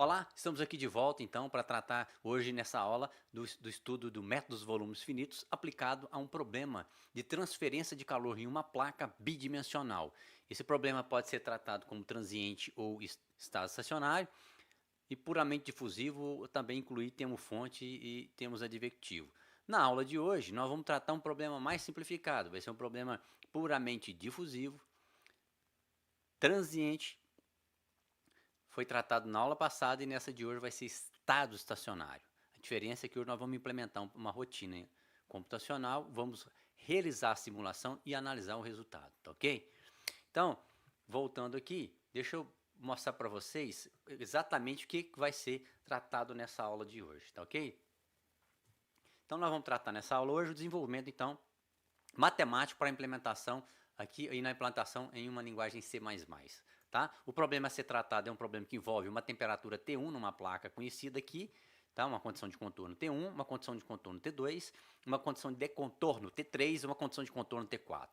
Olá, estamos aqui de volta então para tratar hoje nessa aula do estudo do método dos volumes finitos aplicado a um problema de transferência de calor em uma placa bidimensional. Esse problema pode ser tratado como transiente ou estado estacionário e puramente difusivo também incluir termo-fonte e termos advectivo. Na aula de hoje nós vamos tratar um problema mais simplificado, vai ser um problema puramente difusivo, transiente. Foi tratado na aula passada e nessa de hoje vai ser estado estacionário. A diferença é que hoje nós vamos implementar uma rotina computacional, vamos realizar a simulação e analisar o resultado, tá ok? Então, voltando aqui, deixa eu mostrar para vocês exatamente o que vai ser tratado nessa aula de hoje, tá ok? Então, nós vamos tratar nessa aula hoje o desenvolvimento, então, matemático para a implementação aqui e na implantação em uma linguagem C++. Tá? O problema a ser tratado é um problema que envolve uma temperatura T1 numa placa conhecida aqui, tá? Uma condição de contorno T1, uma condição de contorno T2, uma condição de contorno T3 e uma condição de contorno T4.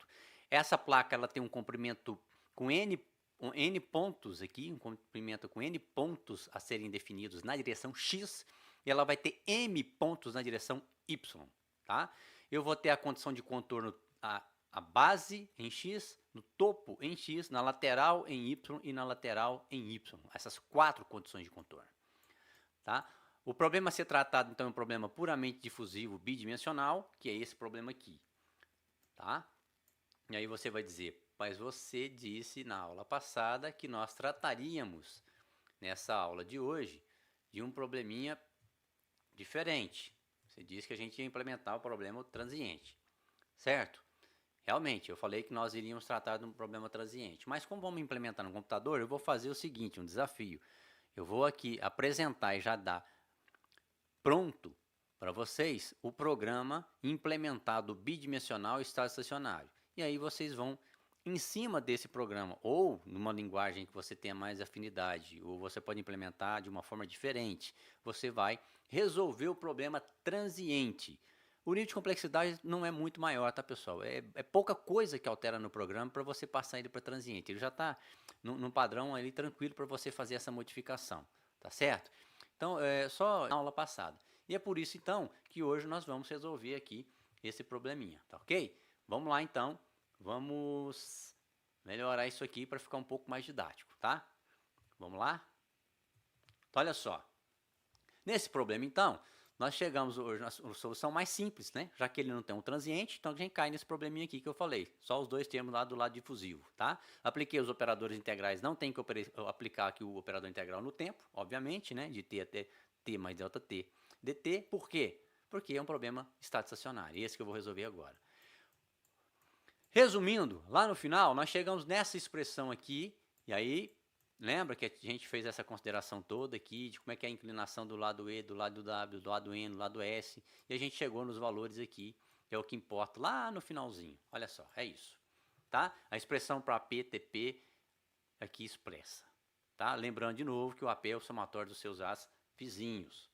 Essa placa ela tem um comprimento com N pontos aqui, um comprimento com N pontos a serem definidos na direção X, e ela vai ter M pontos na direção Y. Tá? Eu vou ter a condição de contorno a base em X, no topo em X, na lateral em Y e na lateral em Y. Essas quatro condições de contorno. Tá? O problema a ser tratado, então, é um problema puramente difusivo bidimensional, que é esse problema aqui. Tá? E aí você vai dizer, mas você disse na aula passada que nós trataríamos, nessa aula de hoje, de um probleminha diferente. Você disse que a gente ia implementar o problema transiente, certo? Realmente, eu falei que nós iríamos tratar de um problema transiente, mas como vamos implementar no computador, eu vou fazer o seguinte, um desafio. Eu vou aqui apresentar e já dar pronto para vocês o programa implementado bidimensional estado estacionário. E aí vocês vão, em cima desse programa, ou numa linguagem que você tenha mais afinidade, ou você pode implementar de uma forma diferente, você vai resolver o problema transiente. O nível de complexidade não é muito maior, tá, pessoal? É pouca coisa que altera no programa para você passar ele para transiente. Ele já está num padrão ali tranquilo para você fazer essa modificação, tá certo? Então, é só na aula passada. E é por isso, então, que hoje nós vamos resolver aqui esse probleminha, tá ok? Vamos lá, então. Vamos melhorar isso aqui para ficar um pouco mais didático, tá? Vamos lá? Então, olha só. Nesse problema, então, nós chegamos hoje na solução mais simples, né? Já que ele não tem um transiente, então a gente cai nesse probleminha aqui que eu falei. Só os dois termos lá do lado difusivo, tá? Apliquei os operadores integrais, não tem que aplicar aqui o operador integral no tempo, obviamente, né? De t até t mais delta t dt. Por quê? Porque é um problema estado estacionário, esse que eu vou resolver agora. Resumindo, lá no final, nós chegamos nessa expressão aqui, e aí lembra que a gente fez essa consideração toda aqui de como é que é a inclinação do lado E, do lado W, do lado N, do lado S, e a gente chegou nos valores aqui, que é o que importa lá no finalzinho. Olha só, é isso. Tá? A expressão para APTP aqui expressa. Tá? Lembrando de novo que o AP é o somatório dos seus As vizinhos.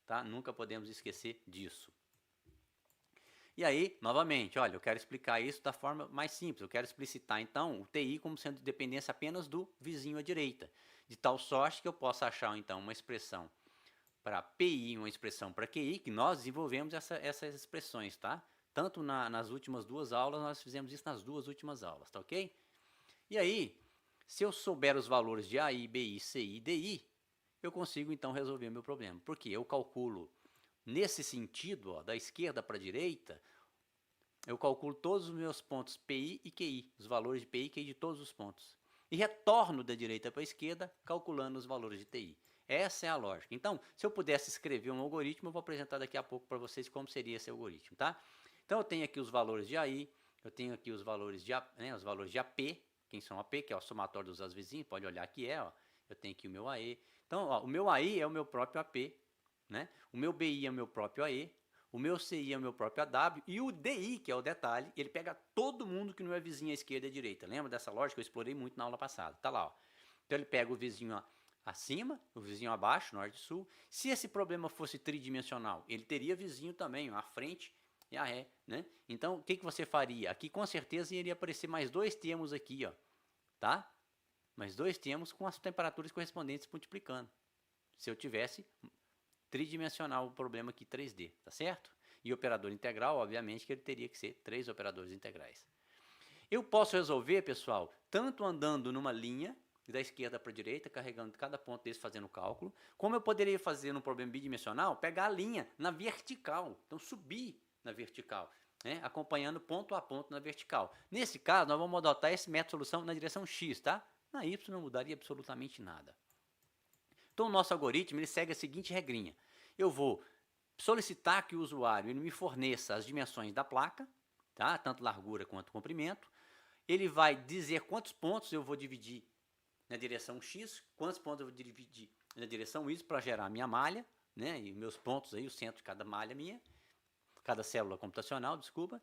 Tá? Nunca podemos esquecer disso. E aí, novamente, olha, eu quero explicar isso da forma mais simples. Eu quero explicitar, então, o TI como sendo dependência apenas do vizinho à direita. De tal sorte que eu possa achar, então, uma expressão para PI e uma expressão para QI, que nós desenvolvemos essas expressões, tá? Tanto nas últimas duas aulas, nós fizemos isso nas duas últimas aulas, tá ok? E aí, se eu souber os valores de AI, BI, CI e DI, eu consigo, então, resolver meu problema. Porque eu calculo nesse sentido, ó, da esquerda para a direita, eu calculo todos os meus pontos PI e QI, os valores de PI e QI de todos os pontos. E retorno da direita para a esquerda, calculando os valores de TI. Essa é a lógica. Então, se eu pudesse escrever um algoritmo, eu vou apresentar daqui a pouco para vocês como seria esse algoritmo, tá? Então, eu tenho aqui os valores de AI, eu tenho aqui os valores de AP, quem são AP, que é o somatório dos vizinhos, pode olhar aqui, ó. Eu tenho aqui o meu AE. Então, ó, o meu AI é o meu próprio AP, né? O meu BI é o meu próprio AE, o meu CI é o meu próprio AW, e o DI, que é o detalhe, ele pega todo mundo que não é vizinho à esquerda e à direita. Lembra dessa lógica? Eu explorei muito na aula passada. Tá lá, ó. Então ele pega o vizinho acima, o vizinho abaixo, norte e sul. Se esse problema fosse tridimensional, ele teria vizinho também, ó, à frente e a ré, né? Então, o que você faria? Aqui com certeza iria aparecer mais dois termos aqui, ó, tá? Mais dois termos com as temperaturas correspondentes multiplicando, se eu tivesse tridimensional o problema aqui 3D, tá certo? E operador integral, obviamente, que ele teria que ser 3 operadores integrais. Eu posso resolver, pessoal, tanto andando numa linha, da esquerda para a direita, carregando cada ponto desse, fazendo o cálculo, como eu poderia fazer no problema bidimensional, pegar a linha na vertical, então subir na vertical, né, acompanhando ponto a ponto na vertical. Nesse caso, nós vamos adotar esse método de solução na direção X, tá? Na Y não mudaria absolutamente nada. Então, o nosso algoritmo ele segue a seguinte regrinha. Eu vou solicitar que o usuário ele me forneça as dimensões da placa, tá? Tanto largura quanto comprimento. Ele vai dizer quantos pontos eu vou dividir na direção X, quantos pontos eu vou dividir na direção Y para gerar a minha malha, né? E meus pontos aí, o centro de cada malha minha, cada célula computacional, desculpa.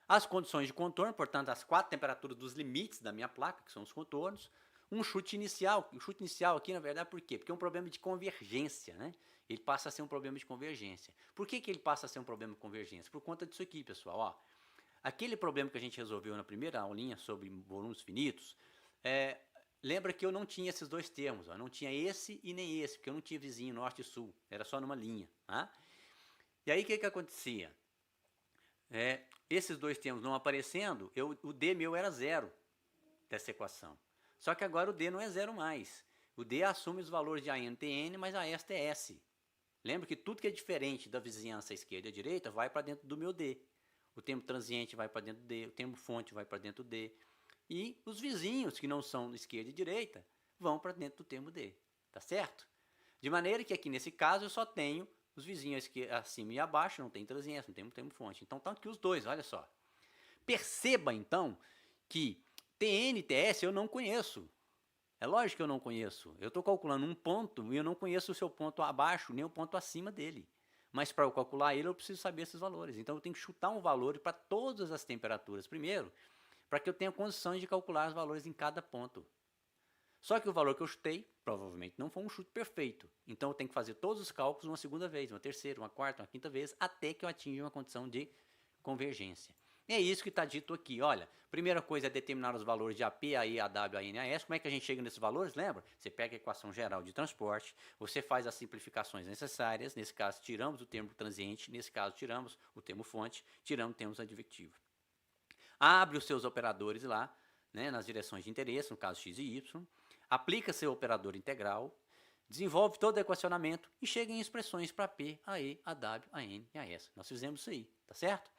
As condições de contorno, portanto, as 4 temperaturas dos limites da minha placa, que são os contornos. Um chute inicial. O chute inicial aqui, na verdade, por quê? Porque é um problema de convergência, né? Ele passa a ser um problema de convergência. Por que ele passa a ser um problema de convergência? Por conta disso aqui, pessoal. Ó, aquele problema que a gente resolveu na primeira aulinha sobre volumes finitos, lembra que eu não tinha esses dois termos, ó, não tinha esse e nem esse, porque eu não tinha vizinho norte e sul, era só numa linha. Tá? E aí o que acontecia? Esses dois termos não aparecendo, o D meu era zero dessa equação. Só que agora o D não é zero mais. O D assume os valores de AN TN, mas a esta é S. Lembra que tudo que é diferente da vizinhança esquerda e direita vai para dentro do meu D. O termo transiente vai para dentro do D, o termo fonte vai para dentro do D. E os vizinhos, que não são esquerda e direita, vão para dentro do termo D. Tá certo? De maneira que aqui nesse caso eu só tenho os vizinhos acima e abaixo, não tem transiência, não tem termo fonte. Então estão aqui os dois, olha só. Perceba então que TN e TS eu não conheço. É lógico que eu não conheço. Eu estou calculando um ponto e eu não conheço o seu ponto abaixo nem o ponto acima dele. Mas para eu calcular ele eu preciso saber esses valores. Então eu tenho que chutar um valor para todas as temperaturas primeiro, para que eu tenha condições de calcular os valores em cada ponto. Só que o valor que eu chutei, provavelmente não foi um chute perfeito. Então eu tenho que fazer todos os cálculos uma segunda vez, uma terceira, uma quarta, uma quinta vez, até que eu atinja uma condição de convergência. E é isso que está dito aqui. Olha, primeira coisa é determinar os valores de AP, AI, AW, AN, AS. Como é que a gente chega nesses valores? Lembra? Você pega a equação geral de transporte, você faz as simplificações necessárias. Nesse caso, tiramos o termo transiente. Nesse caso, tiramos o termo fonte, tiramos o termo adjetivo. Abre os seus operadores lá, né, nas direções de interesse, no caso x e y. Aplica seu operador integral, desenvolve todo o equacionamento e chega em expressões para P, AE, AW, AN e AS. Nós fizemos isso aí, tá certo?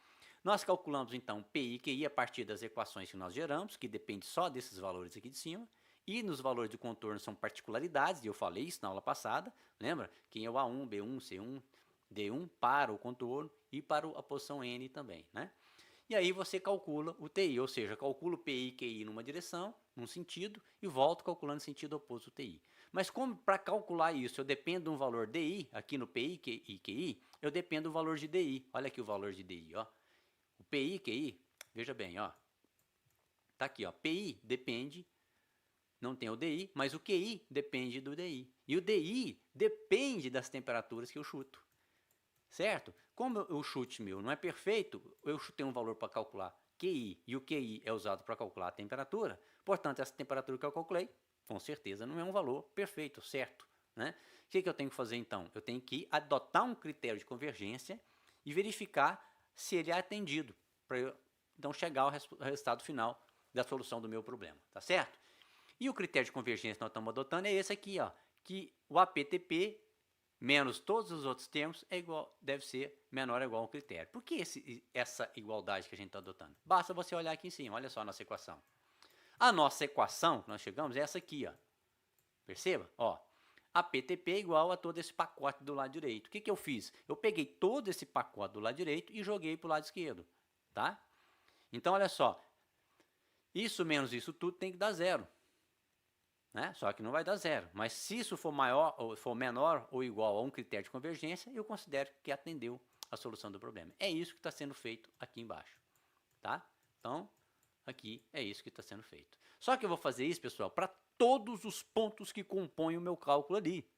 Nós calculamos então PI e QI a partir das equações que nós geramos, que depende só desses valores aqui de cima, e nos valores de contorno são particularidades, e eu falei isso na aula passada, lembra? Quem é o A1, B1, C1, D1 para o contorno e para a posição N também, né? E aí você calcula o TI, ou seja, calcula o PI e QI numa direção, num sentido, e volto calculando em sentido oposto o TI. Mas como para calcular isso eu dependo de um valor DI, aqui no PI e QI, eu dependo do valor de DI. Olha aqui o valor de DI, ó. O PI e QI, veja bem, ó. Tá aqui, ó. PI depende, não tem o DI, mas o QI depende do DI. E o DI depende das temperaturas que eu chuto. Certo? Como o chute meu não é perfeito, eu chutei um valor para calcular QI e o QI é usado para calcular a temperatura, portanto, essa temperatura que eu calculei, com certeza, não é um valor perfeito, certo? Né? O que eu tenho que fazer então? Eu tenho que adotar um critério de convergência e verificar se ele é atendido, para eu então chegar ao resultado final da solução do meu problema, tá certo? E o critério de convergência que nós estamos adotando é esse aqui, ó, que o APTP menos todos os outros termos deve ser menor ou igual ao critério. Por que essa igualdade que a gente está adotando? Basta você olhar aqui em cima, olha só a nossa equação. A nossa equação que nós chegamos é essa aqui, ó. Perceba? Ó, a PTP é igual a todo esse pacote do lado direito. O que eu fiz? Eu peguei todo esse pacote do lado direito e joguei para o lado esquerdo, tá? Então, olha só, isso menos isso tudo tem que dar zero. Né? Só que não vai dar zero. Mas se isso for maior ou for menor ou igual a um critério de convergência, eu considero que atendeu a solução do problema. É isso que está sendo feito aqui embaixo. Tá? Então, aqui é isso que está sendo feito. Só que eu vou fazer isso, pessoal, para todos os pontos que compõem o meu cálculo ali.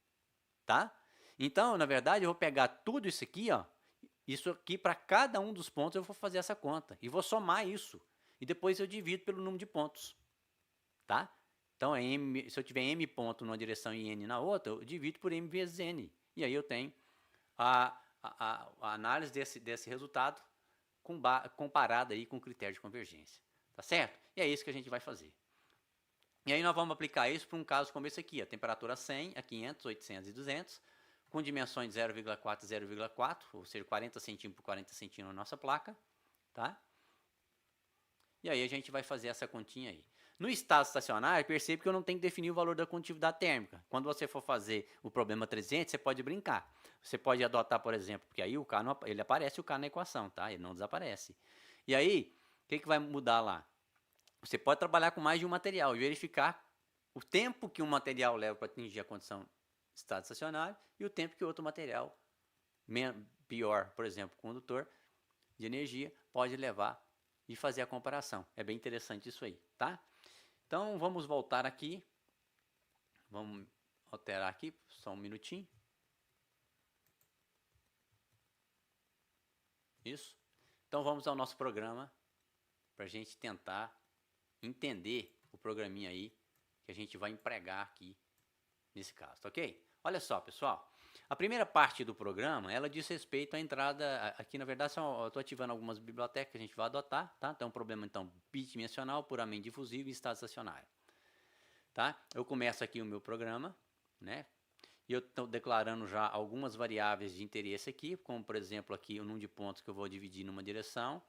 Tá? Então, na verdade, eu vou pegar tudo isso aqui, ó. Isso aqui, para cada um dos pontos, eu vou fazer essa conta. E vou somar isso. E depois eu divido pelo número de pontos. Tá? Então, se eu tiver m ponto numa direção e n na outra, eu divido por m vezes n. E aí eu tenho a análise desse resultado comparada aí com o critério de convergência. Tá certo? E é isso que a gente vai fazer. E aí nós vamos aplicar isso para um caso como esse aqui, a temperatura 100, a 500, 800 e 200, com dimensões 0,4 e 0,4, ou seja, 40 centímetros por 40 centímetros na nossa placa, tá? E aí a gente vai fazer essa continha aí. No estado estacionário, percebe que eu não tenho que definir o valor da condutividade térmica. Quando você for fazer o problema 300, você pode brincar. Você pode adotar, por exemplo, porque aí o K não, ele aparece o K na equação, tá? Ele não desaparece. E aí, o que vai mudar lá? Você pode trabalhar com mais de um material e verificar o tempo que um material leva para atingir a condição de estado estacionário e o tempo que outro material, pior, por exemplo, condutor de energia, pode levar e fazer a comparação. É bem interessante isso aí, tá? Então, vamos voltar aqui. Vamos alterar aqui, só um minutinho. Isso. Então, vamos ao nosso programa para a gente tentar entender o programinha aí que a gente vai empregar aqui nesse caso, tá ok? Olha só, pessoal. A primeira parte do programa, ela diz respeito à entrada, aqui na verdade eu estou ativando algumas bibliotecas que a gente vai adotar, tá? Então, um problema então bidimensional, puramente difusivo e estado estacionário. Tá? Eu começo aqui o meu programa, né? E eu estou declarando já algumas variáveis de interesse aqui, como por exemplo aqui o número de pontos que eu vou dividir numa direção,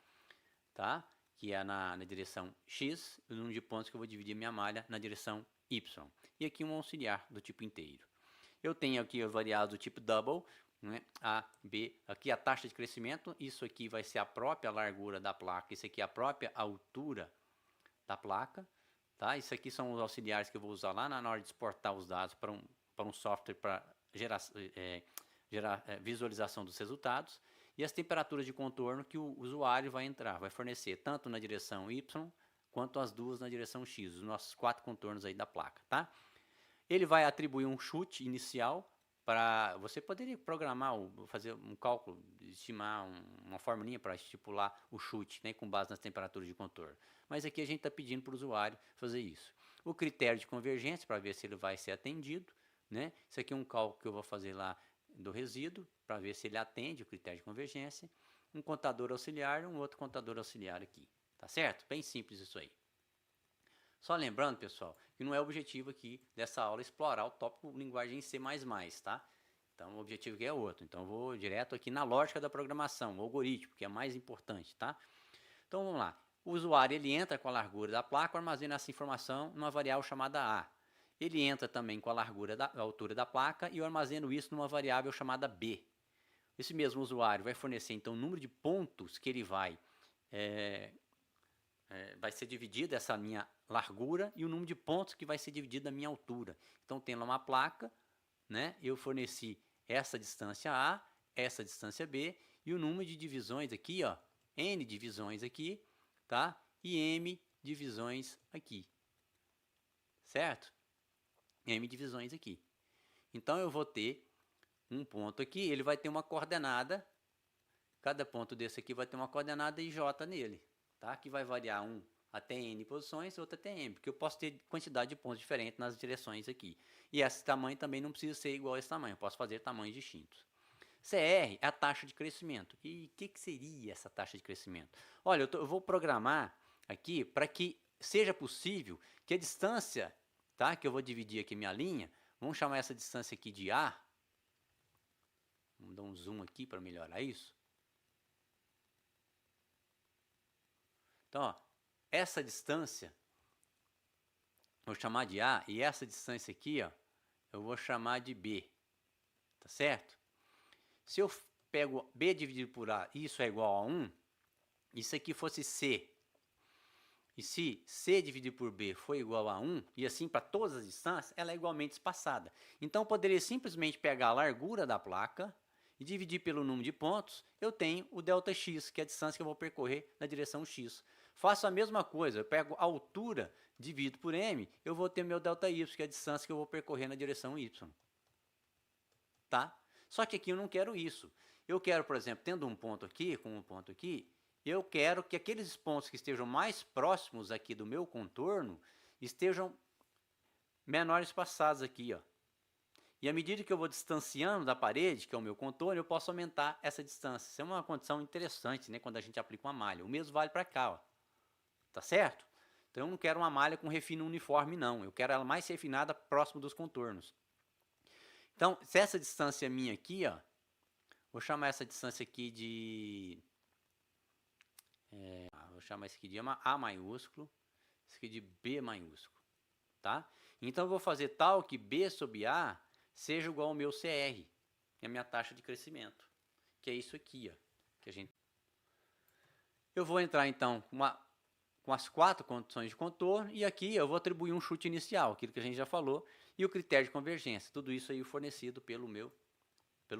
tá? Que é na direção X, e o número de pontos que eu vou dividir minha malha na direção Y. E aqui um auxiliar do tipo inteiro. Eu tenho aqui as variáveis do tipo double, né? A, B, aqui a taxa de crescimento, isso aqui vai ser a própria largura da placa, isso aqui é a própria altura da placa, tá? Isso aqui são os auxiliares que eu vou usar lá na hora de exportar os dados para um software para visualização dos resultados, e as temperaturas de contorno que o usuário vai fornecer tanto na direção Y quanto as duas na direção X, os nossos 4 contornos aí da placa, tá? Ele vai atribuir um chute inicial para você poderia programar, fazer um cálculo, estimar uma formulinha para estipular o chute, né, com base nas temperaturas de contorno. Mas aqui a gente está pedindo para o usuário fazer isso. O critério de convergência para ver se ele vai ser atendido, né? Isso aqui é um cálculo que eu vou fazer lá do resíduo para ver se ele atende o critério de convergência. Um contador auxiliar, um outro contador auxiliar aqui, tá certo? Bem simples isso aí. Só lembrando, pessoal, que não é o objetivo aqui dessa aula explorar o tópico linguagem C++, tá? Então, o objetivo aqui é outro. Então, eu vou direto aqui na lógica da programação, o algoritmo, que é mais importante, tá? Então, vamos lá. O usuário, ele entra com a largura da placa, armazena essa informação numa variável chamada A. Ele entra também com a largura a altura da placa e eu armazeno isso numa variável chamada B. Esse mesmo usuário vai fornecer, então, o número de pontos que ele vai ser dividido essa minha largura e o número de pontos que vai ser dividido da minha altura. Então, tem lá uma placa, né? Eu forneci essa distância A, essa distância B e o número de divisões aqui, ó, N divisões aqui, tá? E M divisões aqui, certo? M divisões aqui. Então, eu vou ter um ponto aqui, ele vai ter uma coordenada, cada ponto desse aqui vai ter uma coordenada IJ nele, tá? Que vai variar um até N posições, outro até M, porque eu posso ter quantidade de pontos diferentes nas direções aqui. E esse tamanho também não precisa ser igual a esse tamanho, eu posso fazer tamanhos distintos. CR é a taxa de crescimento. E o que seria essa taxa de crescimento? Olha, eu vou programar aqui para que seja possível que a distância, tá, que eu vou dividir aqui minha linha, vamos chamar essa distância aqui de A. Vamos dar um zoom aqui para melhorar isso. Então, ó, essa distância, vou chamar de A, e essa distância aqui, ó, eu vou chamar de B, tá certo? Se eu pego B dividido por A, isso é igual a 1, e isso aqui fosse C, e se C dividido por B for igual a 1, e assim para todas as distâncias, ela é igualmente espaçada. Então, eu poderia simplesmente pegar a largura da placa e dividir pelo número de pontos, eu tenho o ΔX, que é a distância que eu vou percorrer na direção X. Faço a mesma coisa, eu pego a altura, divido por M, eu vou ter meu ΔY, que é a distância que eu vou percorrer na direção Y. Tá? Só que aqui eu não quero isso. Eu quero, por exemplo, tendo um ponto aqui, com um ponto aqui, eu quero que aqueles pontos que estejam mais próximos aqui do meu contorno estejam menores espaçados aqui, ó. E à medida que eu vou distanciando da parede, que é o meu contorno, eu posso aumentar essa distância. Isso é uma condição interessante, né, quando a gente aplica uma malha. O mesmo vale para cá, ó. Tá certo? Então eu não quero uma malha com refino uniforme, não. Eu quero ela mais refinada próximo dos contornos. Então, se essa distância minha aqui, ó, vou chamar essa distância aqui de... vou chamar isso aqui de A maiúsculo, isso aqui de B maiúsculo, tá? Então eu vou fazer tal que B sobre A seja igual ao meu CR, que é a minha taxa de crescimento, que é isso aqui, ó, que a gente... Eu vou entrar então com as 4 condições de contorno, e aqui eu vou atribuir um chute inicial, aquilo que a gente já falou, e o critério de convergência, tudo isso aí fornecido pelo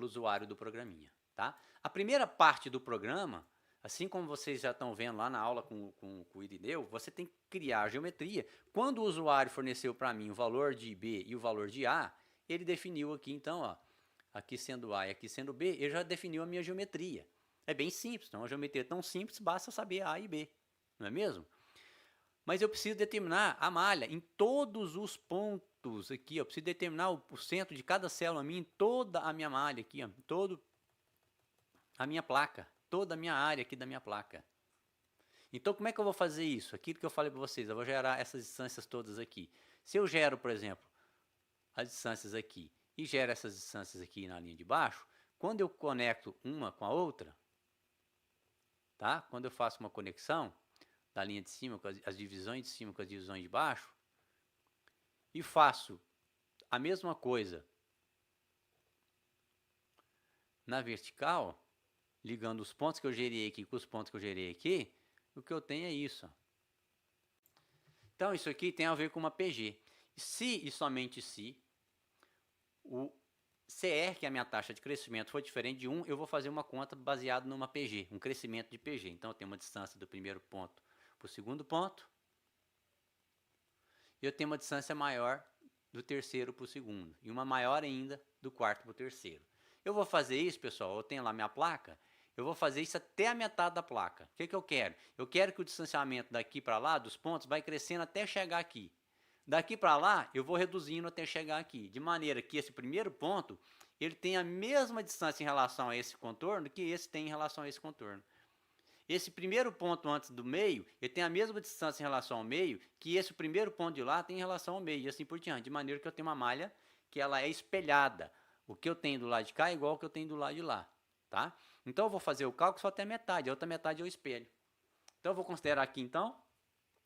usuário do programinha, tá? A primeira parte do programa, assim como vocês já estão vendo lá na aula com o Irineu, você tem que criar a geometria. Quando o usuário forneceu para mim o valor de B e o valor de A, ele definiu aqui então, ó, aqui sendo A e aqui sendo B, ele já definiu a minha geometria. É bem simples, então a geometria é tão simples, basta saber A e B, não é mesmo? Mas eu preciso determinar a malha em todos os pontos aqui, eu preciso determinar o centro de cada célula minha em toda a minha malha aqui, ó, todo a minha placa, toda a minha área aqui da minha placa. Então como é que eu vou fazer isso? Aquilo que eu falei para vocês, eu vou gerar essas distâncias todas aqui. Se eu gero, por exemplo, as distâncias aqui e gero essas distâncias aqui na linha de baixo, quando eu conecto uma com a outra, tá? Quando eu faço uma conexão da linha de cima com as divisões de cima com as divisões de baixo, e faço a mesma coisa na vertical, ligando os pontos que eu gerei aqui com os pontos que eu gerei aqui, o que eu tenho é isso. Então isso aqui tem a ver com uma PG. Se e somente se o CR, que é a minha taxa de crescimento, for diferente de 1, eu vou fazer uma conta baseada numa PG, um crescimento de PG. Então eu tenho uma distância do primeiro ponto para o segundo ponto, e eu tenho uma distância maior do terceiro para o segundo, e uma maior ainda do quarto para o terceiro. Eu vou fazer isso, pessoal, eu tenho lá minha placa, eu vou fazer isso até a metade da placa. O que eu quero? Eu quero que o distanciamento daqui para lá, dos pontos, vai crescendo até chegar aqui. Daqui para lá, eu vou reduzindo até chegar aqui, de maneira que esse primeiro ponto, ele tem a mesma distância em relação a esse contorno que esse tem em relação a esse contorno. Esse primeiro ponto antes do meio, ele tem a mesma distância em relação ao meio que esse primeiro ponto de lá tem em relação ao meio, e assim por diante, de maneira que eu tenho uma malha que ela é espelhada. O que eu tenho do lado de cá é igual ao que eu tenho do lado de lá, tá? Então eu vou fazer o cálculo só até a metade, a outra metade eu espelho. Então eu vou considerar aqui então,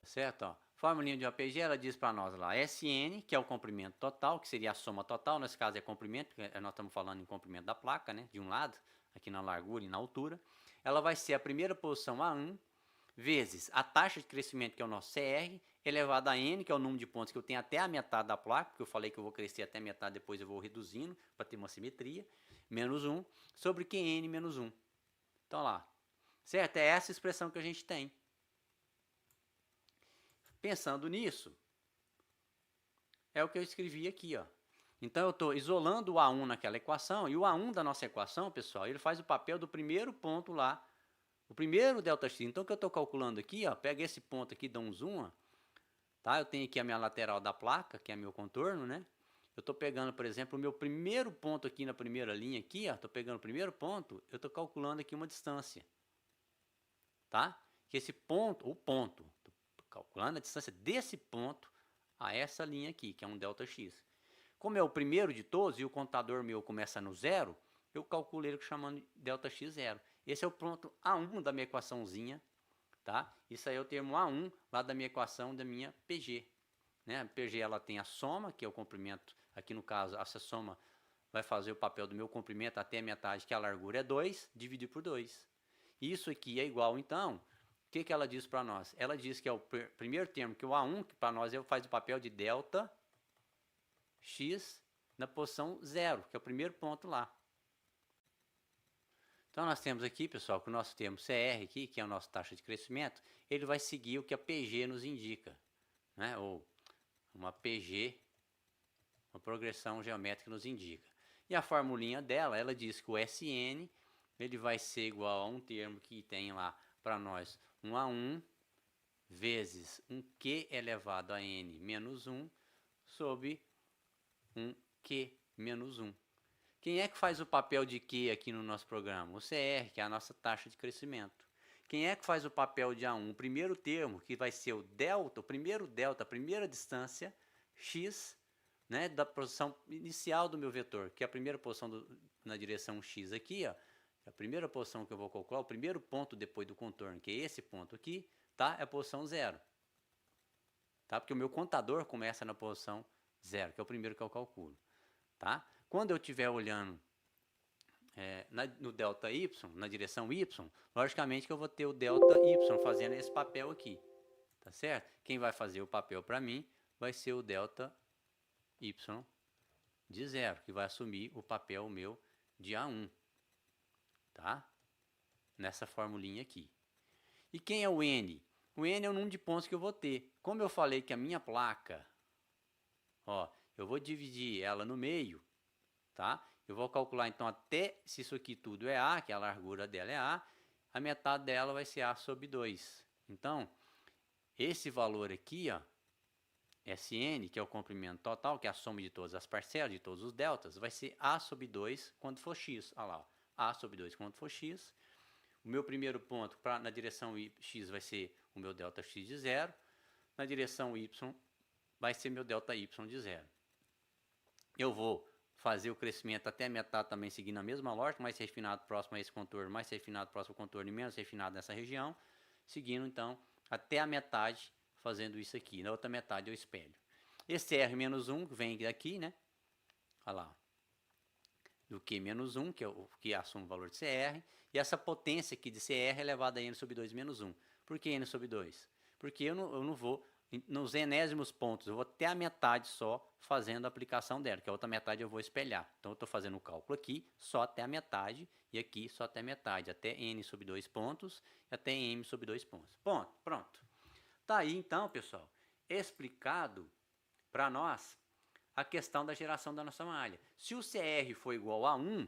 certo? Ó, formulinha de APG, ela diz para nós lá, SN, que é o comprimento total, que seria a soma total, nesse caso é comprimento, porque nós estamos falando em comprimento da placa, né, de um lado, aqui na largura e na altura. Ela vai ser a primeira posição A1, vezes a taxa de crescimento, que é o nosso CR, elevado a N, que é o número de pontos que eu tenho até a metade da placa, porque eu falei que eu vou crescer até a metade, depois eu vou reduzindo, para ter uma simetria, menos 1, sobre Qn menos 1. Então lá, certo? É essa expressão que a gente tem. Pensando nisso, é o que eu escrevi aqui, ó. Então eu estou isolando o A1 naquela equação, e o A1 da nossa equação, pessoal, ele faz o papel do primeiro ponto lá, o primeiro ΔX. Então o que eu estou calculando aqui, ó, pega esse ponto aqui, dá um zoom, ó, tá? Eu tenho aqui a minha lateral da placa, que é meu contorno, né? Eu estou pegando, por exemplo, o meu primeiro ponto aqui na primeira linha aqui, ó, estou pegando o primeiro ponto, eu estou calculando aqui uma distância, tá? Que esse ponto, estou calculando a distância desse ponto a essa linha aqui, que é um ΔX. Como é o primeiro de todos e o contador meu começa no zero, eu calculo ele chamando de ΔX0. Esse é o ponto A1 da minha equaçãozinha, tá? Isso aí é o termo A1 lá da minha equação da minha PG. Né? A PG ela tem a soma, que é o comprimento, aqui no caso, essa soma vai fazer o papel do meu comprimento até a metade, que a largura é 2, dividido por 2. Isso aqui é igual, então, o que ela diz para nós? Ela diz que é o primeiro termo, que o A1, que para nós faz o papel de delta x na posição 0, que é o primeiro ponto lá. Então nós temos aqui, pessoal, que o nosso termo CR aqui, que é a nossa taxa de crescimento, ele vai seguir o que a PG nos indica, né? Ou uma PG, uma progressão geométrica nos indica. E a formulinha dela, ela diz que o SN, ele vai ser igual a um termo que tem lá para nós um A1 vezes um Q elevado a N menos 1 sobre um Q menos 1. Quem é que faz o papel de Q aqui no nosso programa? O CR, que é a nossa taxa de crescimento. Quem é que faz o papel de A1? O primeiro termo, que vai ser o delta, o primeiro delta, a primeira distância, x, né, da posição inicial do meu vetor, que é a primeira posição na direção x aqui, ó, a primeira posição que eu vou calcular, o primeiro ponto depois do contorno, que é esse ponto aqui, tá? É a posição 0. Tá? Porque o meu contador começa na posição 0, que é o primeiro que eu calculo. Tá? Quando eu estiver olhando no delta y, na direção y, logicamente que eu vou ter o delta y fazendo esse papel aqui. Tá certo? Quem vai fazer o papel para mim vai ser o delta y de 0, que vai assumir o papel meu de A1. Tá? Nessa formulinha aqui. E quem é o N? O N é o número de pontos que eu vou ter. Como eu falei que a minha placa, ó, eu vou dividir ela no meio, tá? Eu vou calcular então até, se isso aqui tudo é A, que a largura dela é a metade dela vai ser A sobre 2. Então, esse valor aqui, ó, Sn, que é o comprimento total, que é a soma de todas as parcelas, de todos os deltas, vai ser A sobre 2 quando for x. Olha lá, ó, A sobre 2 quando for x. O meu primeiro ponto na direção x vai ser o meu delta x de 0. Na direção y vai ser meu delta y de 0. Eu vou fazer o crescimento até a metade também seguindo a mesma lógica, mais refinado próximo a esse contorno, mais refinado próximo ao contorno e menos refinado nessa região, seguindo então até a metade fazendo isso aqui. Na outra metade eu espelho. Esse R-1 vem daqui, né? Olha lá. Do Q-1, que é o que assume o valor de CR, e essa potência aqui de CR é elevada a n sobre 2 menos 1. Por que n sobre 2? Porque eu não vou nos enésimos pontos, eu vou até a metade só fazendo a aplicação dela, que a outra metade eu vou espelhar. Então eu estou fazendo o cálculo aqui só até a metade, e aqui só até a metade, até n sobre 2 pontos, e até m sobre 2 pontos. Ponto, pronto. Tá aí então, pessoal, explicado para nós a questão da geração da nossa malha. Se o CR for igual a 1,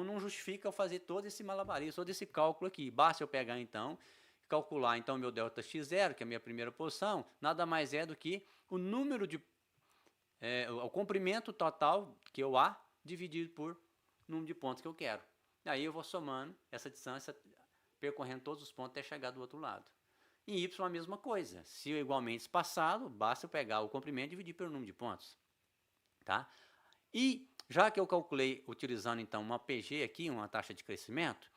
não justifica eu fazer todo esse malabarismo, todo esse cálculo aqui. Basta eu pegar então, calcular então meu delta x0, que é a minha primeira posição, nada mais é do que o número de o comprimento total que eu A dividido por número de pontos que eu quero. Aí eu vou somando essa distância, percorrendo todos os pontos até chegar do outro lado. Em y a mesma coisa. Se é igualmente espaçado, basta eu pegar o comprimento e dividir pelo número de pontos. Tá? E já que eu calculei utilizando então uma PG aqui, uma taxa de crescimento,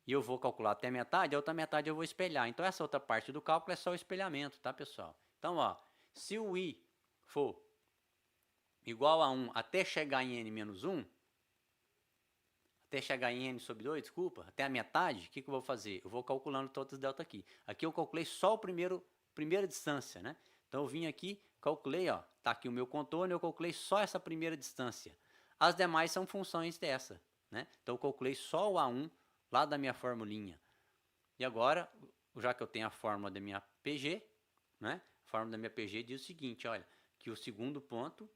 e eu vou calcular até metade, a outra metade eu vou espelhar. Então essa outra parte do cálculo é só o espelhamento, tá, pessoal? Então, ó, se o I for igual a 1 até chegar em n menos 1, até chegar em n sobre 2, desculpa, até a metade, o que eu vou fazer? Eu vou calculando todos os delta aqui. Aqui eu calculei só primeira distância, né? Então eu vim aqui, calculei, ó, tá aqui o meu contorno, eu calculei só essa primeira distância. As demais são funções dessa, né? Então eu calculei só o A1 lá da minha formulinha. E agora, já que eu tenho a fórmula da minha PG, né? A fórmula da minha PG diz o seguinte, olha, que o segundo ponto,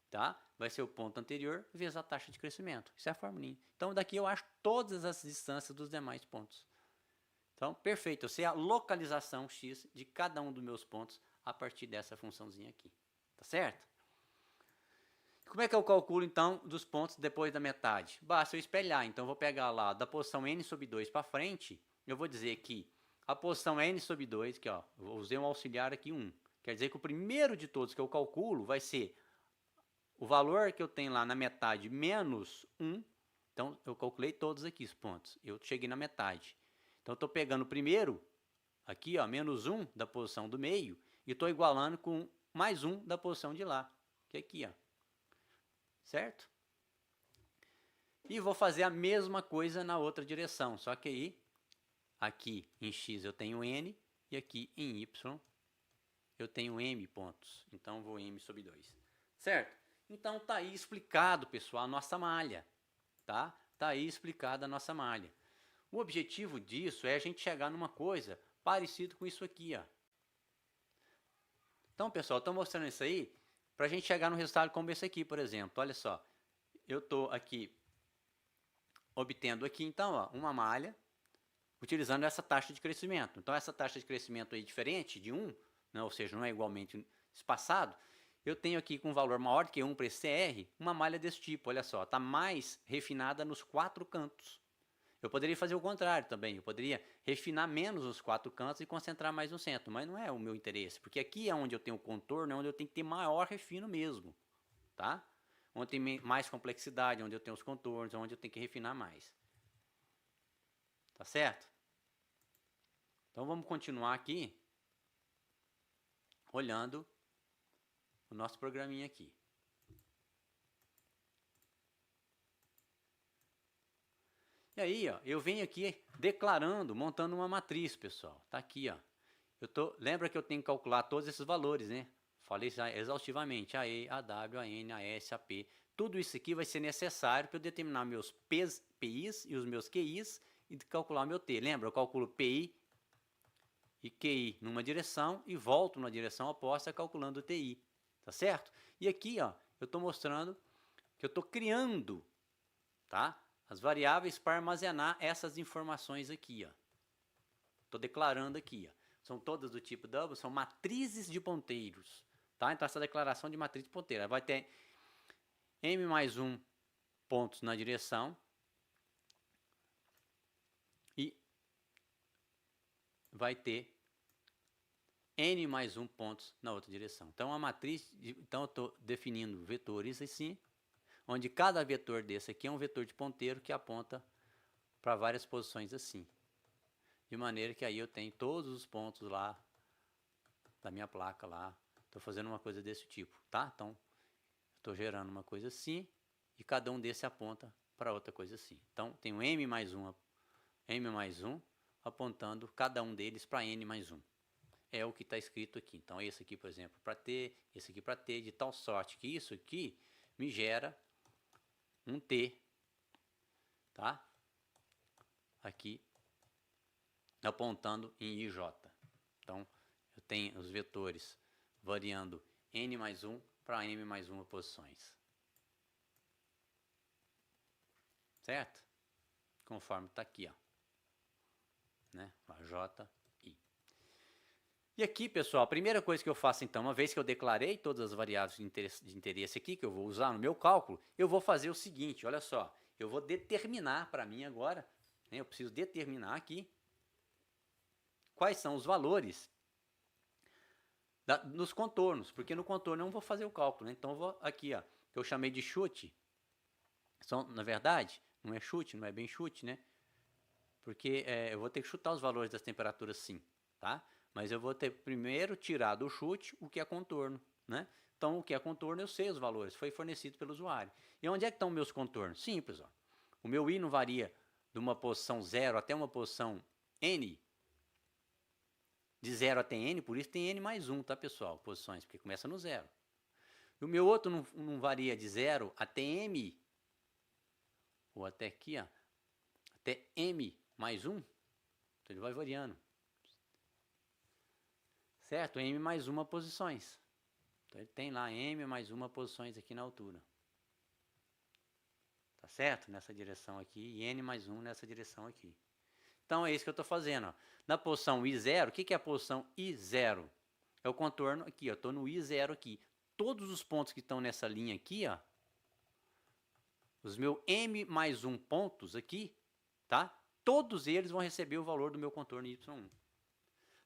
tá? Vai ser o ponto anterior vezes a taxa de crescimento. Isso é a formulinha. Então daqui eu acho todas as distâncias dos demais pontos. Então, perfeito. Eu sei a localização x de cada um dos meus pontos a partir dessa funçãozinha aqui. Tá certo? Como é que eu calculo, então, dos pontos depois da metade? Basta eu espelhar. Então, eu vou pegar lá da posição n sobre 2 para frente, eu vou dizer que a posição n sobre 2, que ó, eu usei um auxiliar aqui 1. Quer dizer que o primeiro de todos que eu calculo vai ser o valor que eu tenho lá na metade menos 1. Então, eu calculei todos aqui os pontos. Eu cheguei na metade. Então, eu estou pegando o primeiro, aqui, ó, menos 1 da posição do meio, e estou igualando com mais 1 da posição de lá, que é aqui, ó. Certo? E vou fazer a mesma coisa na outra direção, só que aí, aqui em x eu tenho n, e aqui em y eu tenho m pontos. Então, vou m sobre 2. Certo? Então, tá aí explicado, pessoal, a nossa malha. Tá? Tá aí explicada a nossa malha. O objetivo disso é a gente chegar numa coisa parecida com isso aqui, ó. Então, pessoal, estou mostrando isso aí para a gente chegar num resultado como esse aqui, por exemplo. Olha só, eu estou aqui obtendo aqui, então, ó, uma malha utilizando essa taxa de crescimento. Então, essa taxa de crescimento aí diferente de 1, né, ou seja, não é igualmente espaçado, eu tenho aqui com valor maior que 1 para esse CR, uma malha desse tipo, olha só, está mais refinada nos 4 cantos. Eu poderia fazer o contrário também, eu poderia refinar menos os 4 cantos e concentrar mais no centro, mas não é o meu interesse, porque aqui é onde eu tenho o contorno, é onde eu tenho que ter maior refino mesmo, tá? Onde tem mais complexidade, onde eu tenho os contornos, onde eu tenho que refinar mais. Tá certo? Então vamos continuar aqui, olhando o nosso programinha aqui. E aí, ó, eu venho aqui declarando, montando uma matriz, pessoal. Tá aqui, ó. Lembra que eu tenho que calcular todos esses valores, né? Falei já exaustivamente, AE, AW, AN, AS, AP. Tudo isso aqui vai ser necessário para eu determinar meus PIs e os meus QIs e calcular o meu T. Lembra? Eu calculo PI e QI numa direção e volto na direção oposta calculando o TI. Tá certo? E aqui, ó, eu estou mostrando que eu estou criando, tá? As variáveis para armazenar essas informações aqui, ó. Estou declarando aqui, ó. São todas do tipo double, são matrizes de ponteiros, tá? Então essa declaração de matriz de ponteiro vai ter m mais 1 pontos na direção e vai ter n mais 1 pontos na outra direção. Então a matriz, então eu estou definindo vetores assim, onde cada vetor desse aqui é um vetor de ponteiro que aponta para várias posições assim. De maneira que aí eu tenho todos os pontos lá da minha placa lá. Estou fazendo uma coisa desse tipo, tá? Então, estou gerando uma coisa assim e cada um desse aponta para outra coisa assim. Então, tenho m mais 1 apontando cada um deles para n mais 1. É o que está escrito aqui. Então, esse aqui, por exemplo, para T, esse aqui para T, de tal sorte que isso aqui me gera um T, tá? Aqui, apontando em IJ. Então, eu tenho os vetores variando n mais 1 para m mais 1 posições. Certo? Conforme está aqui, ó. Né? J, I. E aqui, pessoal, a primeira coisa que eu faço, então, uma vez que eu declarei todas as variáveis de interesse aqui, que eu vou usar no meu cálculo, eu vou fazer o seguinte, olha só. Eu vou determinar para mim agora, né, eu preciso determinar aqui quais são os valores nos contornos, porque no contorno eu não vou fazer o cálculo, né? Então eu vou aqui, ó, que eu chamei de chute, na verdade, não é chute, não é bem chute, né? Porque eu vou ter que chutar os valores das temperaturas sim, tá? Mas eu vou ter primeiro tirar do chute o que é contorno, né? Então o que é contorno eu sei os valores, foi fornecido pelo usuário. E onde é que estão meus contornos? Simples, ó. O meu I não varia de uma posição 0 até uma posição N, de 0 até N, por isso tem N mais 1, tá, pessoal? Posições, porque começa no 0. E o meu outro não varia de 0 até M, ou até aqui, ó, até M mais 1, então ele vai variando. Certo? M mais 1 posições. Então ele tem lá M mais 1 posições aqui na altura. Tá certo? Nessa direção aqui, e N mais 1 nessa direção aqui. Então é isso que eu estou fazendo, ó. Na posição I0, o que é a posição I0? É o contorno aqui, ó. Estou no I0 aqui. Todos os pontos que estão nessa linha aqui, ó, os meus M mais 1 pontos aqui, tá? Todos eles vão receber o valor do meu contorno Y1.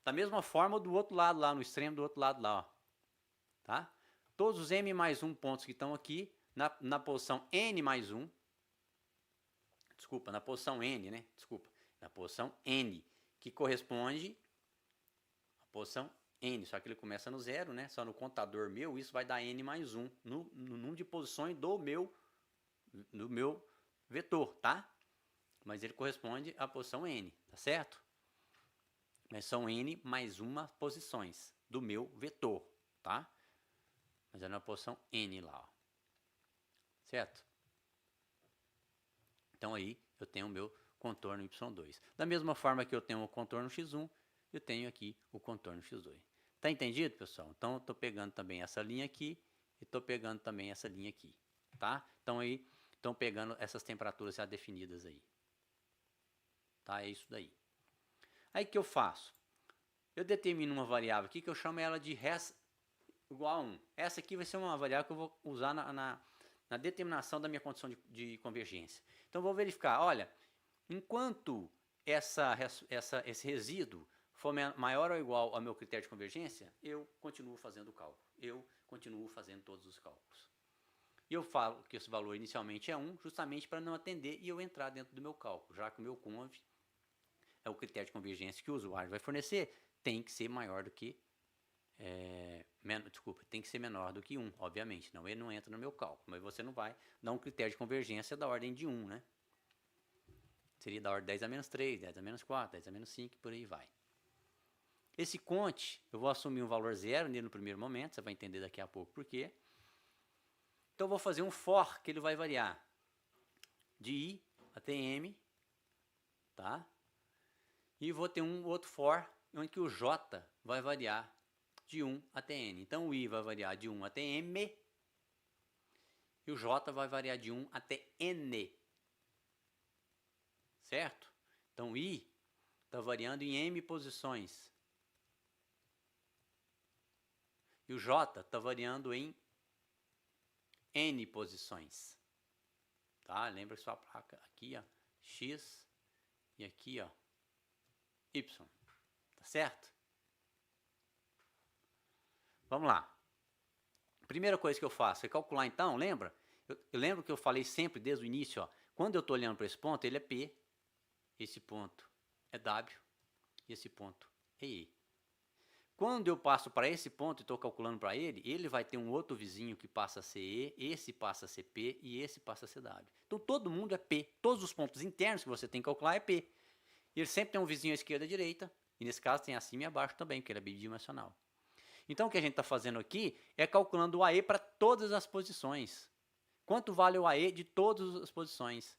Da mesma forma do outro lado lá, no extremo do outro lado lá, ó. Tá? Todos os M mais 1 pontos que estão aqui, na posição N mais 1, desculpa, na posição N, né? Desculpa, na posição N, que corresponde à posição N, só que ele começa no 0, né? Só no contador meu, isso vai dar N mais 1 no número de posições do meu vetor, tá? Mas ele corresponde à posição N, tá certo? Mas são N mais 1 posições do meu vetor, tá? Mas é na posição N lá, ó. Certo? Então aí eu tenho o meu contorno Y2. Da mesma forma que eu tenho o contorno X1, eu tenho aqui o contorno X2. Tá entendido, pessoal? Então eu estou pegando também essa linha aqui e estou pegando também essa linha aqui, tá? Então aí estão pegando essas temperaturas já definidas aí. Tá? É isso daí. Aí o que eu faço? Eu determino uma variável aqui que eu chamo ela de igual a 1. Essa aqui vai ser uma variável que eu vou usar na determinação da minha condição de convergência. Então, eu vou verificar, olha, enquanto esse resíduo for maior ou igual ao meu critério de convergência, eu continuo fazendo o cálculo. Eu continuo fazendo todos os cálculos. E eu falo que esse valor inicialmente é 1, justamente para não atender e eu entrar dentro do meu cálculo, já que o meu conv é o critério de convergência que o usuário vai fornecer, tem que ser maior do que tem que ser menor do que 1, obviamente, não, ele não entra no meu cálculo, mas você não vai dar um critério de convergência da ordem de 1, né? Seria da ordem 10 a menos 3, 10 a menos 4, 10 a menos 5, por aí vai. Esse cont, eu vou assumir um valor zero nele no primeiro momento, você vai entender daqui a pouco por quê. Então eu vou fazer um for, que ele vai variar de i até m, tá? E vou ter um outro for, onde que o j vai variar de 1 até n. Então o i vai variar de 1 até m, e o j vai variar de 1 até n. Certo? Então i está variando em m posições. E o j está variando em n posições. Tá? Lembra que sua placa aqui, ó, x, e aqui, ó, y. Tá certo? Vamos lá. Primeira coisa que eu faço é calcular, então, lembra? Eu lembro que eu falei sempre desde o início, ó, quando eu estou olhando para esse ponto, ele é P, esse ponto é W, e esse ponto é E. Quando eu passo para esse ponto e estou calculando para ele, ele vai ter um outro vizinho que passa a ser E, esse passa a ser P e esse passa a ser W. Então todo mundo é P, todos os pontos internos que você tem que calcular é P. E ele sempre tem um vizinho à esquerda e à direita, e nesse caso tem acima e abaixo também, porque ele é bidimensional. Então o que a gente está fazendo aqui é calculando o AE para todas as posições. Quanto vale o AE de todas as posições?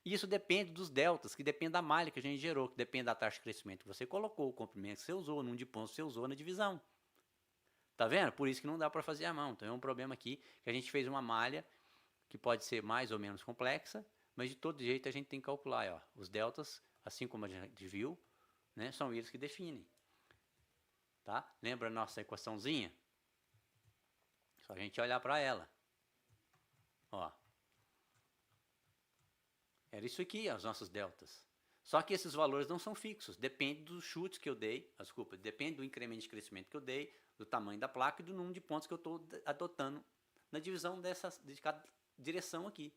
E isso depende dos deltas, que depende da malha que a gente gerou, que depende da taxa de crescimento que você colocou, o comprimento que você usou, o número de pontos que você usou na divisão. Tá vendo? Por isso que não dá para fazer à mão. Então é um problema aqui que a gente fez uma malha que pode ser mais ou menos complexa, mas de todo jeito a gente tem que calcular. Ó, os deltas, assim como a gente viu, né, são eles que definem. Tá? Lembra a nossa equaçãozinha? Só a gente olhar para ela. Ó. Era isso aqui, os nossos deltas. Só que esses valores não são fixos, depende dos chutes que eu dei, desculpa, depende do incremento de crescimento que eu dei, do tamanho da placa e do número de pontos que eu estou adotando na divisão de cada direção aqui,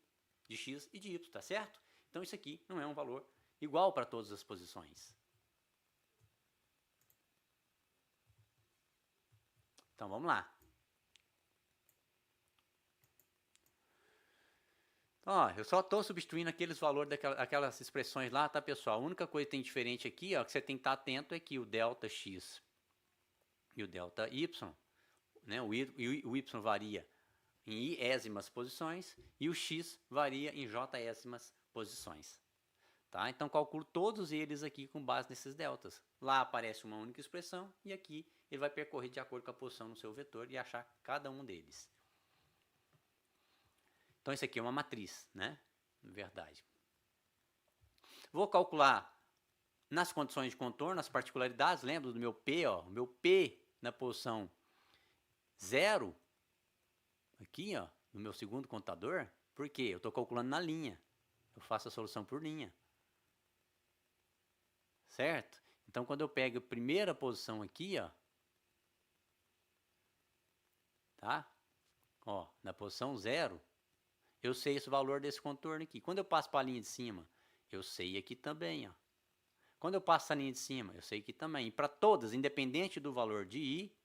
de x e de y, tá certo? Então isso aqui não é um valor igual para todas as posições. Então vamos lá. Ó, eu só estou substituindo aqueles valores daquelas expressões lá, tá, pessoal? A única coisa que tem diferente aqui, ó, que você tem que estar atento é que o delta x e o delta y, né, o y varia em iésimas posições e o x varia em jésimas posições. Tá? Então calculo todos eles aqui com base nesses deltas. Lá aparece uma única expressão e aqui ele vai percorrer de acordo com a posição no seu vetor e achar cada um deles. Então isso aqui é uma matriz, né? Na verdade. Vou calcular nas condições de contorno, as particularidades, lembra do meu P, ó, o meu P na posição 0, aqui, ó, no meu segundo contador, por quê? Eu estou calculando na linha, eu faço a solução por linha, certo? Então quando eu pego a primeira posição aqui, ó, tá? Ó, na posição 0, eu sei esse valor desse contorno aqui. Quando eu passo para a linha de cima, eu sei aqui também, ó. Quando eu passo a linha de cima, eu sei aqui também. E para todas, independente do valor de I,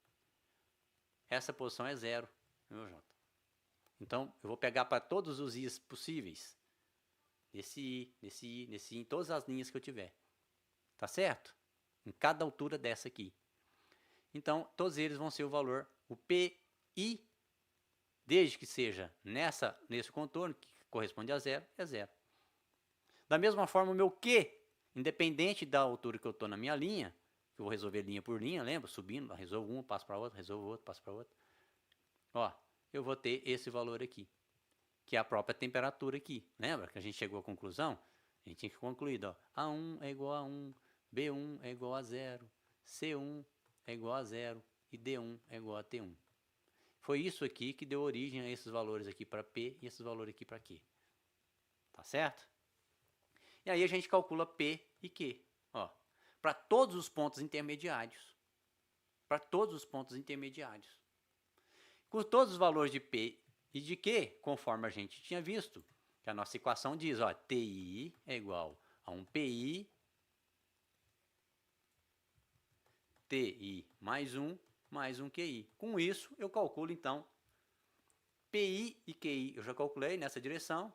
essa posição é 0, meu J. Então, eu vou pegar para todos os I's possíveis. Nesse I, nesse I, nesse I, em todas as linhas que eu tiver. Tá certo? Em cada altura dessa aqui. Então, todos eles vão ser o valor, o PI, desde que seja nesse contorno, que corresponde a 0, é 0. Da mesma forma, o meu Q, independente da altura que eu estou na minha linha, que eu vou resolver linha por linha, lembra? Subindo, resolvo um, passo para outro, resolvo outro, passo para outro. Ó, eu vou ter esse valor aqui, que é a própria temperatura aqui. Lembra que a gente chegou à conclusão? A gente tinha que concluir, ó, A1 é igual a 1, B1 é igual a 0, C1 é igual a 0 e D1 é igual a T1. Foi isso aqui que deu origem a esses valores aqui para P e esses valores aqui para Q. Tá certo? E aí a gente calcula P e Q, ó, para todos os pontos intermediários. Para todos os pontos intermediários. Com todos os valores de P e de Q, conforme a gente tinha visto, que a nossa equação diz, ó, TI é igual a um PI, TI mais um QI. Com isso, eu calculo, então, PI e QI. Eu já calculei nessa direção.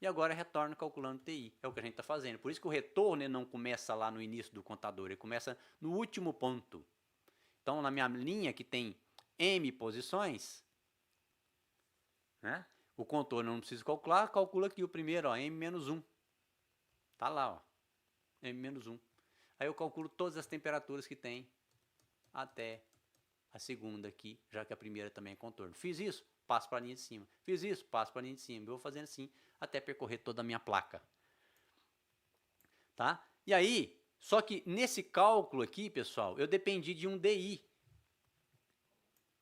E agora retorno calculando TI. É o que a gente está fazendo. Por isso que o retorno não começa lá no início do contador, ele começa no último ponto. Então, na minha linha que tem M posições, né? O contorno eu não preciso calcular, calcula aqui o primeiro, ó, M-1. Tá lá, ó, M-1. Aí eu calculo todas as temperaturas que tem até a segunda aqui, já que a primeira também é contorno. Fiz isso, passo para a linha de cima. Fiz isso, passo para a linha de cima. Eu vou fazendo assim até percorrer toda a minha placa. Tá? E aí, só que nesse cálculo aqui, pessoal, eu dependi de um DI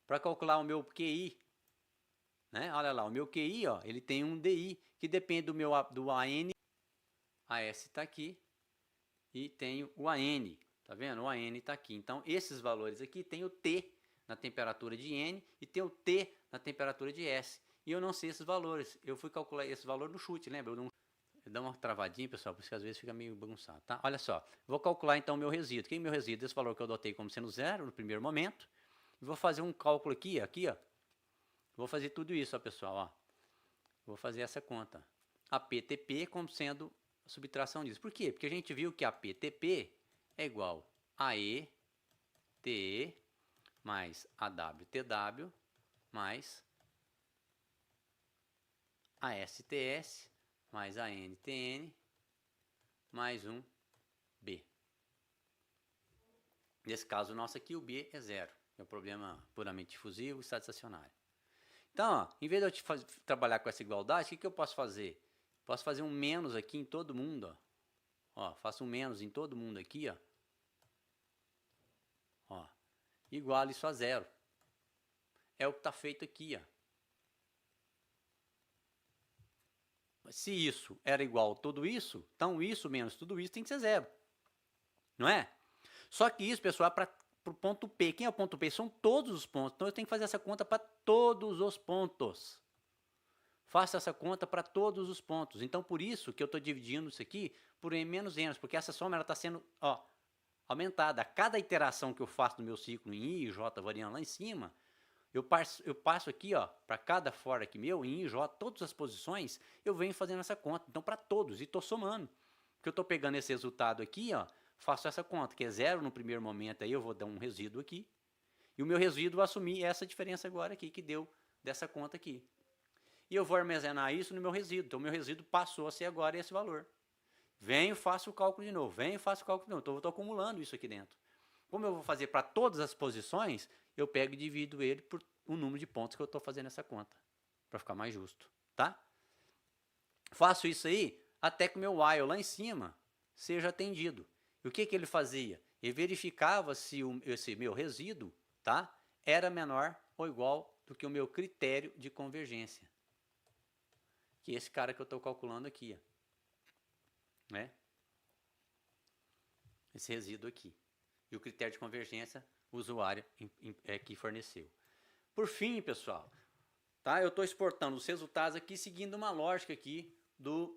para calcular o meu QI. Né? Olha lá, o meu QI, ó, ele tem um DI que depende do AN. A S está aqui e tenho o AN. Tá vendo? O AN está aqui. Então, esses valores aqui tem o T na temperatura de N e tem o T na temperatura de S. E eu não sei esses valores. Eu fui calcular esse valor no chute, lembra? Eu dou uma travadinha, pessoal, porque às vezes fica meio bagunçado, tá? Olha só, vou calcular então o meu resíduo. Que é o meu resíduo? Esse valor que eu adotei como sendo zero no primeiro momento. Vou fazer um cálculo aqui, ó. Vou fazer tudo isso, ó, pessoal, ó. Vou fazer essa conta. A PTP como sendo a subtração disso. Por quê? Porque a gente viu que a PTP é igual a ETE mais a WTW mais a STS mais a NTN mais um B. Nesse caso nosso aqui, o B é zero. É um problema puramente difusivo e estado estacionário. Então, ó, em vez de eu trabalhar com essa igualdade, o que eu posso fazer? Posso fazer um menos aqui em todo mundo. Ó, faço um menos em todo mundo aqui. Ó, igual isso a zero. É o que está feito aqui. Ó. Se isso era igual a tudo isso, então isso menos tudo isso tem que ser zero. Não é? Só que isso, pessoal, é para o ponto P. Quem é o ponto P? São todos os pontos. Então eu tenho que fazer essa conta para todos os pontos. Faço essa conta para todos os pontos. Então por isso que eu estou dividindo isso aqui por M menos N, porque essa soma está sendo aumentada. A cada iteração que eu faço do meu ciclo em I e J variando lá em cima, eu passo aqui, para cada for aqui meu, em I e J, todas as posições, eu venho fazendo essa conta. Então para todos, e estou somando. Porque eu estou pegando esse resultado aqui, faço essa conta, que é zero no primeiro momento, aí eu vou dar um resíduo aqui. E o meu resíduo vai assumir essa diferença agora aqui, que deu dessa conta aqui. E eu vou armazenar isso no meu resíduo. Então, o meu resíduo passou a ser agora esse valor. Venho, faço o cálculo de novo. Venho, faço o cálculo de novo. Então, eu estou acumulando isso aqui dentro. Como eu vou fazer para todas as posições, eu pego e divido ele por o número de pontos que eu estou fazendo essa conta. Para ficar mais justo. Tá? Faço isso aí até que o meu while lá em cima seja atendido. E o que ele fazia? Ele verificava se esse meu resíduo, tá, era menor ou igual do que o meu critério de convergência. Que é esse cara que eu estou calculando aqui. Né? Esse resíduo aqui. E o critério de convergência, o usuário que forneceu. Por fim, pessoal, tá? Eu estou exportando os resultados aqui seguindo uma lógica aqui do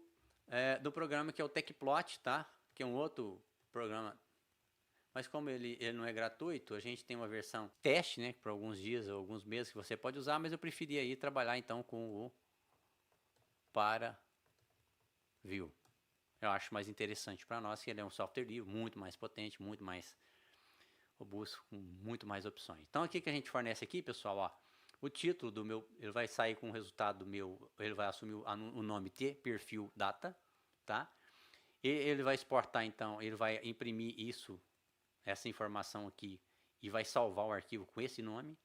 programa que é o TechPlot, tá? Que é um outro programa. Mas como ele não é gratuito, a gente tem uma versão teste, né? Por alguns dias ou alguns meses que você pode usar, mas eu preferi aí trabalhar então com o ParaView. Eu acho mais interessante para nós, que ele é um software livre, muito mais potente, muito mais robusto, com muito mais opções. Então aqui que a gente fornece aqui, pessoal, ó, o título do meu, ele vai sair com o resultado do meu, ele vai assumir o nome T, perfil data, tá? E ele vai exportar então, ele vai imprimir isso, essa informação aqui, e vai salvar o arquivo com esse nome.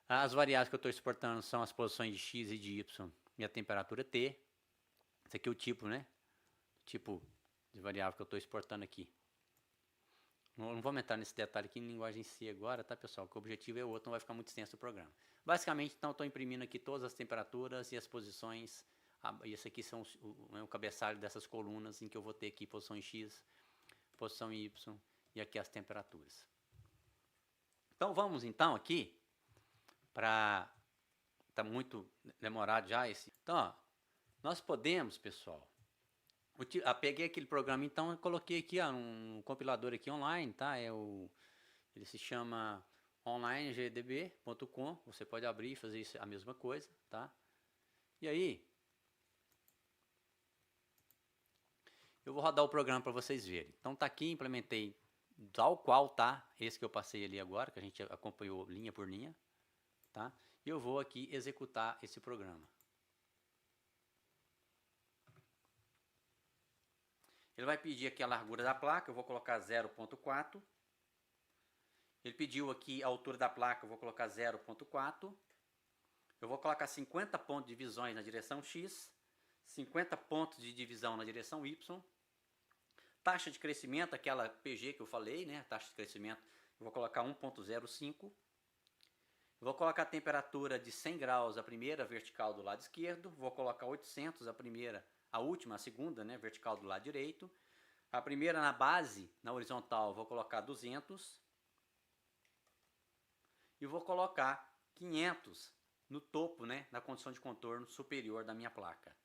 As variáveis que eu estou exportando são as posições de X e de Y e a temperatura T. Esse aqui é o tipo, né? Tipo de variável que eu estou exportando aqui. Não vamos entrar nesse detalhe aqui em linguagem C agora, tá, pessoal? Que o objetivo é outro, não vai ficar muito extenso o programa. Basicamente, então, estou imprimindo aqui todas as temperaturas e as posições. E esse aqui são o cabeçalho dessas colunas em que eu vou ter aqui posição X, posição Y e aqui as temperaturas. Então, vamos então aqui para... Está muito demorado já esse... Então, ó, nós podemos, pessoal... peguei aquele programa então e coloquei aqui um compilador aqui online, tá? Ele se chama onlinegdb.com. Você pode abrir e fazer isso, a mesma coisa, tá? E aí eu vou rodar o programa para vocês verem. Então tá aqui, implementei tal qual tá esse que eu passei ali agora, que a gente acompanhou linha por linha, tá? E eu vou aqui executar esse programa. Ele vai pedir aqui a largura da placa, eu vou colocar 0.4. Ele pediu aqui a altura da placa, eu vou colocar 0.4. Eu vou colocar 50 pontos de divisões na direção X, 50 pontos de divisão na direção Y. Taxa de crescimento, aquela PG que eu falei, né? Taxa de crescimento, eu vou colocar 1.05. Eu vou colocar a temperatura de 100 graus, a primeira vertical do lado esquerdo. Vou colocar 800, a última, a segunda, né, vertical do lado direito. A primeira na base, na horizontal, vou colocar 200. E vou colocar 500 no topo, né, na condição de contorno superior da minha placa.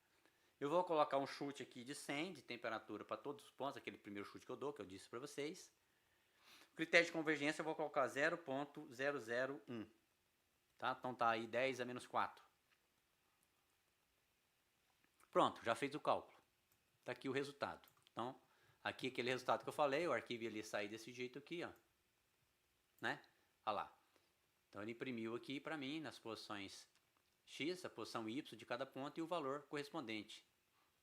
Eu vou colocar um chute aqui de 100 de temperatura para todos os pontos, aquele primeiro chute que eu dou, que eu disse para vocês. O critério de convergência eu vou colocar 0.001. Tá? Então tá aí 10 a menos 4. Pronto, já fez o cálculo. Tá aqui o resultado. Então, aqui aquele resultado que eu falei, o arquivo ia sair desse jeito aqui, ó. Né? Olha lá. Então ele imprimiu aqui para mim nas posições X, a posição Y de cada ponto e o valor correspondente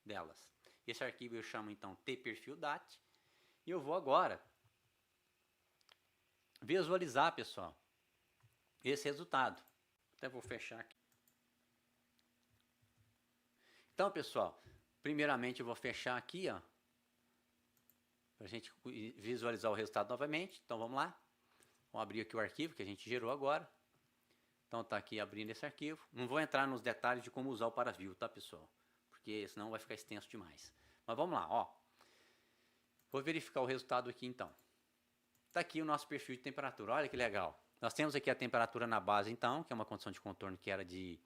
delas. Esse arquivo eu chamo então tPerfil.dat e eu vou agora visualizar, pessoal, esse resultado. Até vou fechar aqui. Então, pessoal, primeiramente eu vou fechar aqui, ó, para a gente visualizar o resultado novamente. Então vamos lá. Vamos abrir aqui o arquivo que a gente gerou agora. Então tá aqui abrindo esse arquivo. Não vou entrar nos detalhes de como usar o ParaView, tá, pessoal? Porque senão vai ficar extenso demais. Mas vamos lá, ó. Vou verificar o resultado aqui então. Tá aqui o nosso perfil de temperatura. Olha que legal. Nós temos aqui a temperatura na base então, que é uma condição de contorno que era de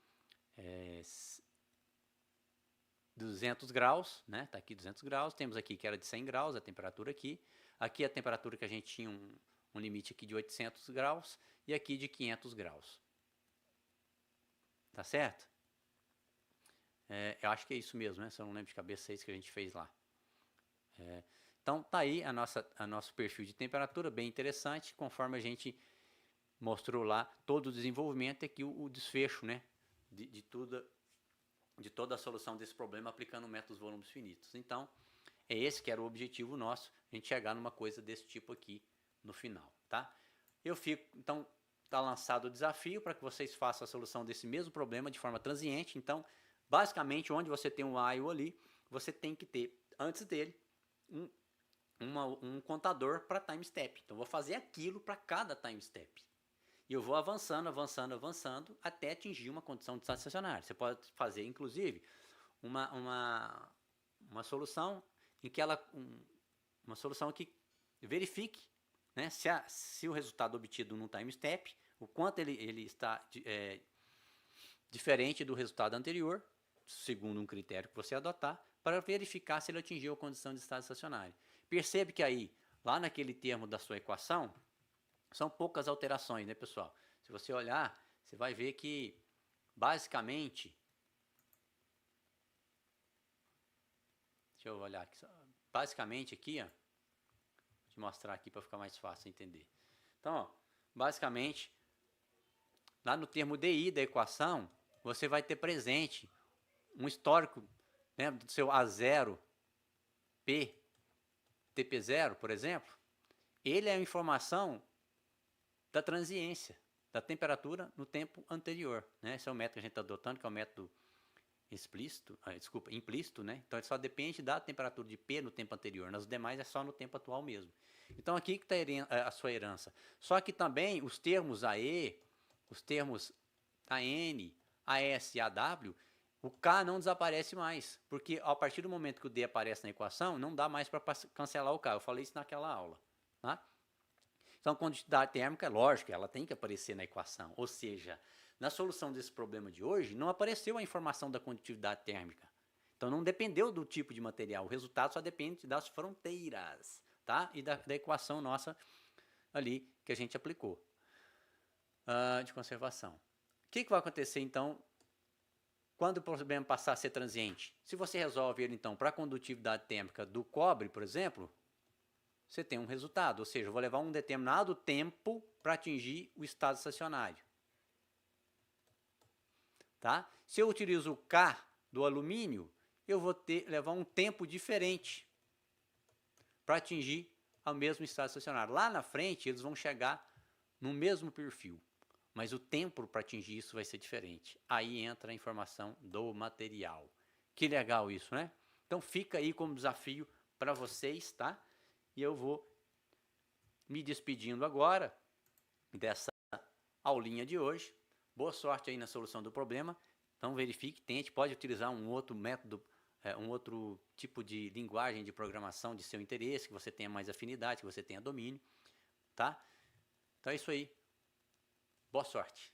200 graus, né? Tá aqui 200 graus. Temos aqui que era de 100 graus a temperatura aqui. Aqui a temperatura que a gente tinha um limite aqui de 800 graus e aqui de 500 graus. Tá certo? Eu acho que é isso mesmo, né? Se eu não lembro de cabeça, é isso que a gente fez lá. Então tá aí a nosso perfil de temperatura, bem interessante, conforme a gente mostrou lá todo o desenvolvimento e aqui o desfecho, né? De toda a solução desse problema aplicando métodos volumes finitos. Então, é esse que era o objetivo nosso, a gente chegar numa coisa desse tipo aqui no final, tá? Então, está lançado o desafio para que vocês façam a solução desse mesmo problema de forma transiente. Então, basicamente, onde você tem um while ali, você tem que ter, antes dele, um contador para time step. Então, vou fazer aquilo para cada time step. E eu vou avançando, avançando, avançando, até atingir uma condição de estado estacionário. Você pode fazer, inclusive, uma solução em que uma solução que verifique, né, se o resultado obtido no time step, o quanto ele está diferente do resultado anterior, segundo um critério que você adotar, para verificar se ele atingiu a condição de estado estacionário. Percebe que aí, lá naquele termo da sua equação, são poucas alterações, né, pessoal? Se você olhar, você vai ver que, basicamente, deixa eu olhar aqui, basicamente aqui, ó, vou te mostrar aqui para ficar mais fácil entender. Então, ó, basicamente, lá no termo DI da equação, você vai ter presente um histórico, né, do seu A0, P, TP0, por exemplo. Ele é a informação da transiência, da temperatura no tempo anterior, né? Esse é o método que a gente está adotando, que é o método implícito, né? Então ele só depende da temperatura de P no tempo anterior, nas demais é só no tempo atual mesmo. Então aqui que está a sua herança. Só que também os termos AE, os termos AN, AS e AW, o K não desaparece mais, porque a partir do momento que o D aparece na equação, não dá mais para cancelar o K. Eu falei isso naquela aula, tá? Então, a condutividade térmica, é lógico, ela tem que aparecer na equação. Ou seja, na solução desse problema de hoje, não apareceu a informação da condutividade térmica. Então, não dependeu do tipo de material. O resultado só depende das fronteiras, tá? E da equação nossa ali que a gente aplicou de conservação. O que vai acontecer, então, quando o problema passar a ser transiente? Se você resolve ele, então, para a condutividade térmica do cobre, por exemplo, você tem um resultado, ou seja, eu vou levar um determinado tempo para atingir o estado estacionário. Tá? Se eu utilizo o K do alumínio, eu vou levar um tempo diferente para atingir o mesmo estado estacionário. Lá na frente, eles vão chegar no mesmo perfil, mas o tempo para atingir isso vai ser diferente. Aí entra a informação do material. Que legal isso, né? Então fica aí como desafio para vocês, tá? E eu vou me despedindo agora dessa aulinha de hoje. Boa sorte aí na solução do problema. Então verifique, tente, pode utilizar um outro método, um outro tipo de linguagem de programação de seu interesse, que você tenha mais afinidade, que você tenha domínio, tá? Então é isso aí. Boa sorte.